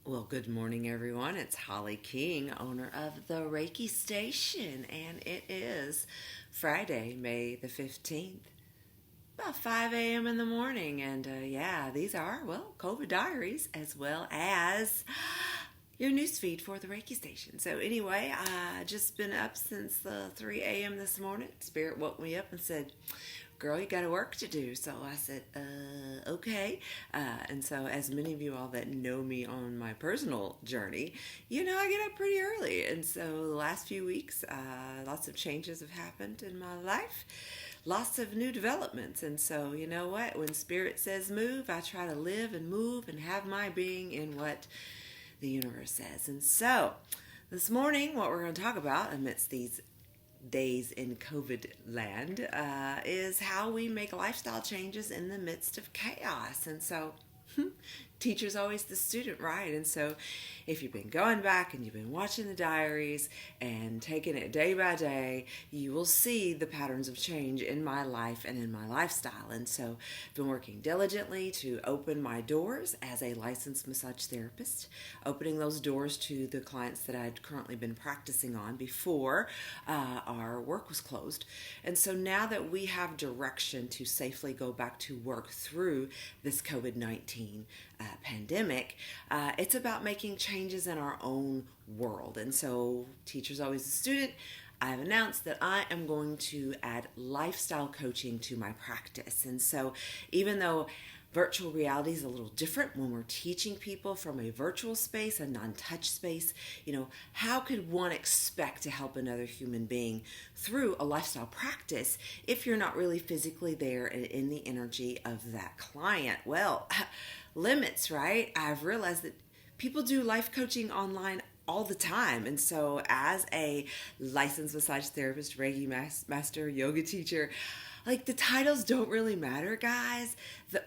Well, good morning, everyone. It's Holly King, owner of the Reiki Station, and it is Friday, May the 15th, about 5 a.m. in the morning. And these are, COVID Diaries, as well as your newsfeed for the Reiki Station. So, anyway, I just been up since 3 a.m. this morning. Spirit woke me up and said, "Girl, you got work to do." So I said, okay. And so as many of you all that know me on my personal journey, I get up pretty early. And so the last few weeks, lots of changes have happened in my life, lots of new developments. And so, you know what? When Spirit says move, I try to live and move and have my being in what the universe says. And so this morning, what we're going to talk about amidst these days in COVID land is how we make lifestyle changes in the midst of chaos. And so teacher's always the student, right? And so if you've been going back and you've been watching the diaries and taking it day by day, you will see the patterns of change in my life and in my lifestyle. And so I've been working diligently to open my doors as a licensed massage therapist, opening those doors to the clients that I'd currently been practicing on before our work was closed. And so now that we have direction to safely go back to work through this COVID-19 pandemic, it's about making changes in our own world. And so teacher's always a student. I've announced that I am going to add lifestyle coaching to my practice. And so even though virtual reality is a little different when we're teaching people from a virtual space, a non-touch space, how could one expect to help another human being through a lifestyle practice if you're not really physically there and in the energy of that client? Well, limits, right? I've realized that people do life coaching online all the time. And so as a licensed massage therapist, Reiki master, yoga teacher, the titles don't really matter, guys.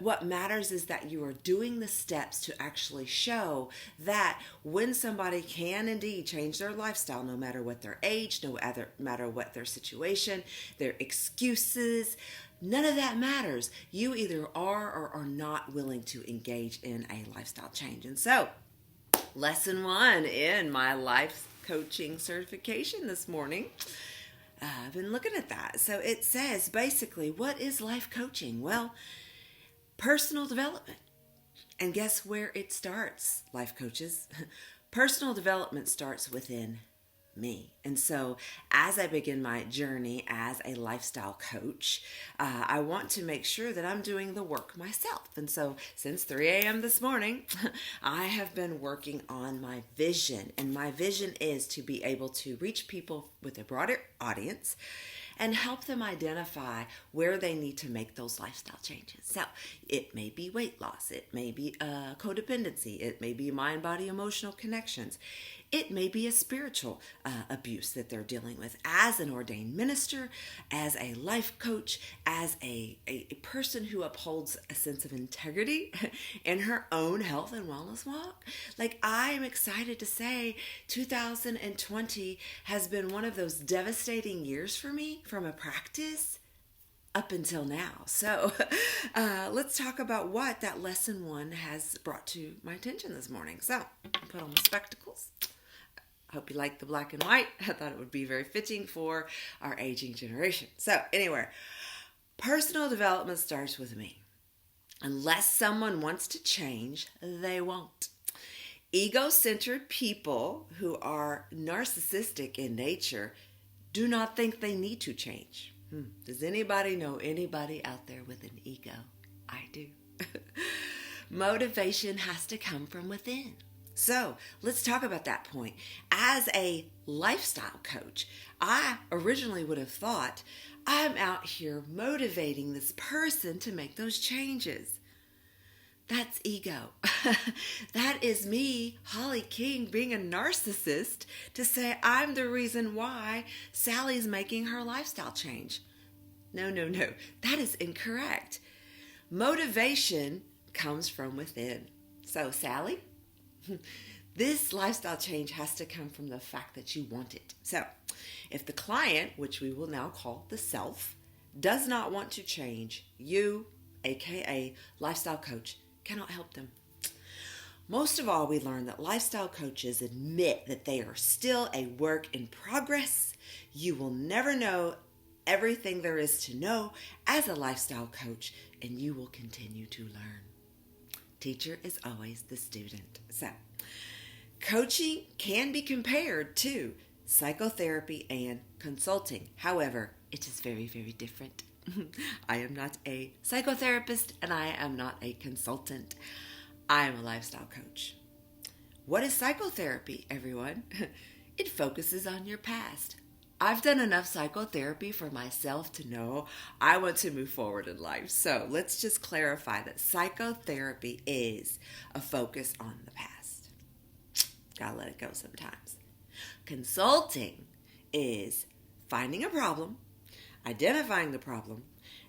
What matters is that you are doing the steps to actually show that when somebody can indeed change their lifestyle, no matter what their age, no matter what their situation, their excuses, none of that matters. You either are or are not willing to engage in a lifestyle change. And so, lesson 1 in my life coaching certification this morning, I've been looking at that. So it says basically, what is life coaching? Well, personal development. And guess where it starts, life coaches? Personal development starts within me. And so as I begin my journey as a lifestyle coach, I want to make sure that I'm doing the work myself. And so since 3 a.m. this morning, I have been working on my vision. And my vision is to be able to reach people with a broader audience and help them identify where they need to make those lifestyle changes. So it may be weight loss, it may be codependency, it may be mind, body, emotional connections. It may be a spiritual abuse that they're dealing with as an ordained minister, as a life coach, as a person who upholds a sense of integrity in her own health and wellness walk. I am excited to say 2020 has been one of those devastating years for me from a practice up until now. So let's talk about what that lesson 1 has brought to my attention this morning. So I put on my spectacles. Hope you like the black and white. I thought it would be very fitting for our aging generation. So anyway, personal development starts with me. Unless someone wants to change, they won't. Ego-centered people who are narcissistic in nature do not think they need to change. Does anybody know anybody out there with an ego? I do. Motivation has to come from within. So let's talk about that point. As a lifestyle coach, I originally would have thought, I'm out here motivating this person to make those changes. That's ego. That is me, Holly King, being a narcissist to say I'm the reason why Sally's making her lifestyle change. No. That is incorrect. Motivation comes from within. So, Sally, this lifestyle change has to come from the fact that you want it. So, if the client, which we will now call the self, does not want to change, you, aka lifestyle coach, cannot help them. Most of all, we learn that lifestyle coaches admit that they are still a work in progress. You will never know everything there is to know as a lifestyle coach, and you will continue to learn. Teacher is always the student. So, coaching can be compared to psychotherapy and consulting. However, it is very, very different. I am not a psychotherapist and I am not a consultant. I am a lifestyle coach. What is psychotherapy, everyone? It focuses on your past. I've done enough psychotherapy for myself to know I want to move forward in life. So let's just clarify that psychotherapy is a focus on the past. Gotta let it go sometimes. Consulting is finding a problem, identifying the problem,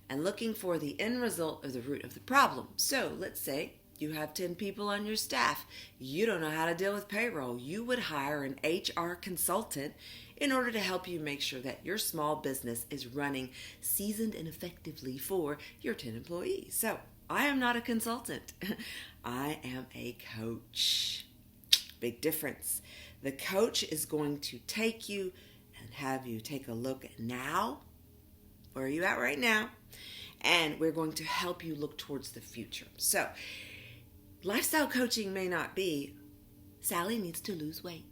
and looking for the end result of the root of the problem. So let's say you have 10 people on your staff. You don't know how to deal with payroll. You would hire an HR consultant in order to help you make sure that your small business is running seasoned and effectively for your 10 employees. So I am not a consultant. I am a coach. Big difference. The coach is going to take you and have you take a look at now. Where are you at right now? And we're going to help you look towards the future. So, lifestyle coaching may not be, Sally needs to lose weight.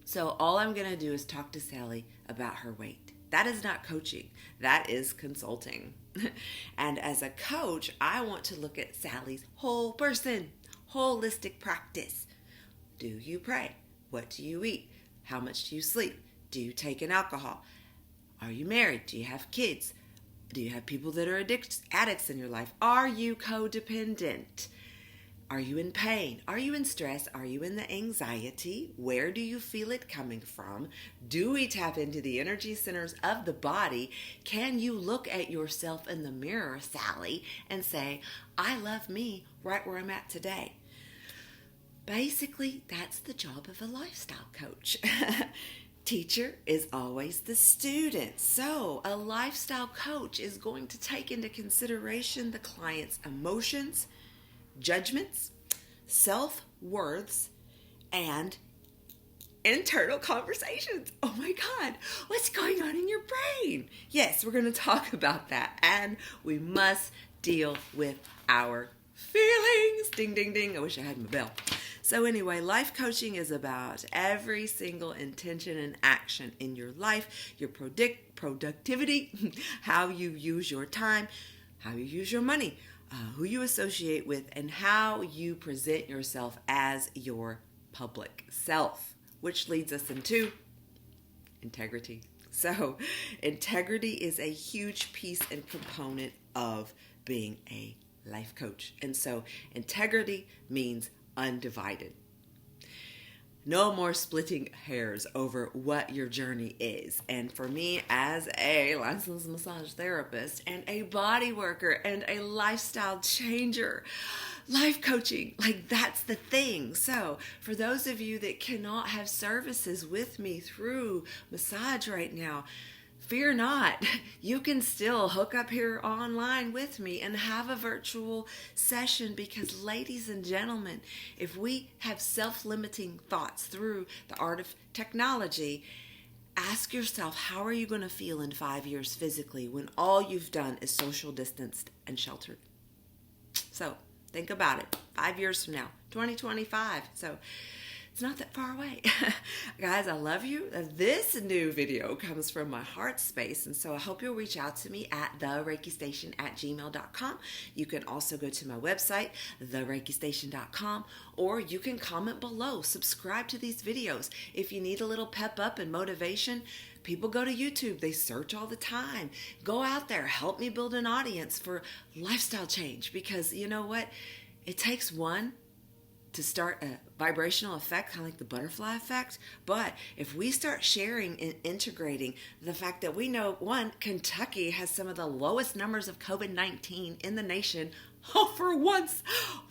So all I'm going to do is talk to Sally about her weight. That is not coaching. That is consulting. And as a coach, I want to look at Sally's whole person, holistic practice. Do you pray? What do you eat? How much do you sleep? Do you take in alcohol? Are you married? Do you have kids? Do you have people that are addicts in your life? Are you codependent? Are you in pain? Are you in stress? Are you in the anxiety? Where do you feel it coming from? Do we tap into the energy centers of the body? Can you look at yourself in the mirror, Sally, and say, I love me right where I'm at today? Basically, that's the job of a lifestyle coach. Teacher is always the student. So a lifestyle coach is going to take into consideration the client's emotions, judgments, self-worths, and internal conversations. Oh my God, what's going on in your brain? Yes, we're going to talk about that. And we must deal with our feelings. Ding, ding, ding. I wish I had my bell. So anyway, life coaching is about every single intention and action in your life, your productivity, how you use your time, how you use your money, who you associate with, and how you present yourself as your public self, which leads us into integrity. So integrity is a huge piece and component of being a life coach. And so integrity means undivided. No more splitting hairs over what your journey is. And for me, as a licensed massage therapist and a body worker and a lifestyle changer, life coaching, like that's the thing. So for those of you that cannot have services with me through massage right now, fear not. You can still hook up here online with me and have a virtual session because, ladies and gentlemen, if we have self-limiting thoughts through the art of technology, ask yourself, how are you going to feel in 5 years physically when all you've done is social distanced and sheltered? So think about it. 5 years from now, 2025. So it's not that far away. Guys, I love you. This new video comes from my heart space, and so I hope you'll reach out to me at thereikistation@gmail.com. You can also go to my website, thereikistation.com, or you can comment below. Subscribe to these videos. If you need a little pep up and motivation, people go to YouTube. They search all the time. Go out there. Help me build an audience for lifestyle change, because you know what? It takes one to start a vibrational effect, kind of like the butterfly effect. But if we start sharing and integrating the fact that we know, one, Kentucky has some of the lowest numbers of COVID-19 in the nation Oh, for once,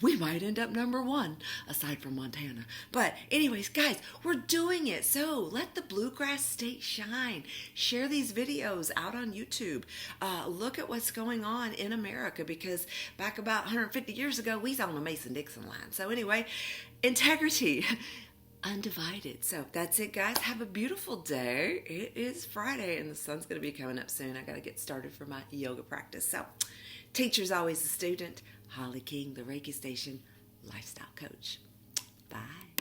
we might end up number one, aside from Montana. But anyways, guys, we're doing it. So let the bluegrass state shine. Share these videos out on YouTube. Look at what's going on in America, because back about 150 years ago, we was on the Mason-Dixon line. So anyway, integrity. Undivided. So that's it, guys. Have a beautiful day. It is Friday and the sun's going to be coming up soon. I got to get started for my yoga practice. So teacher's always a student. Holly King, the Reiki Station lifestyle coach. Bye.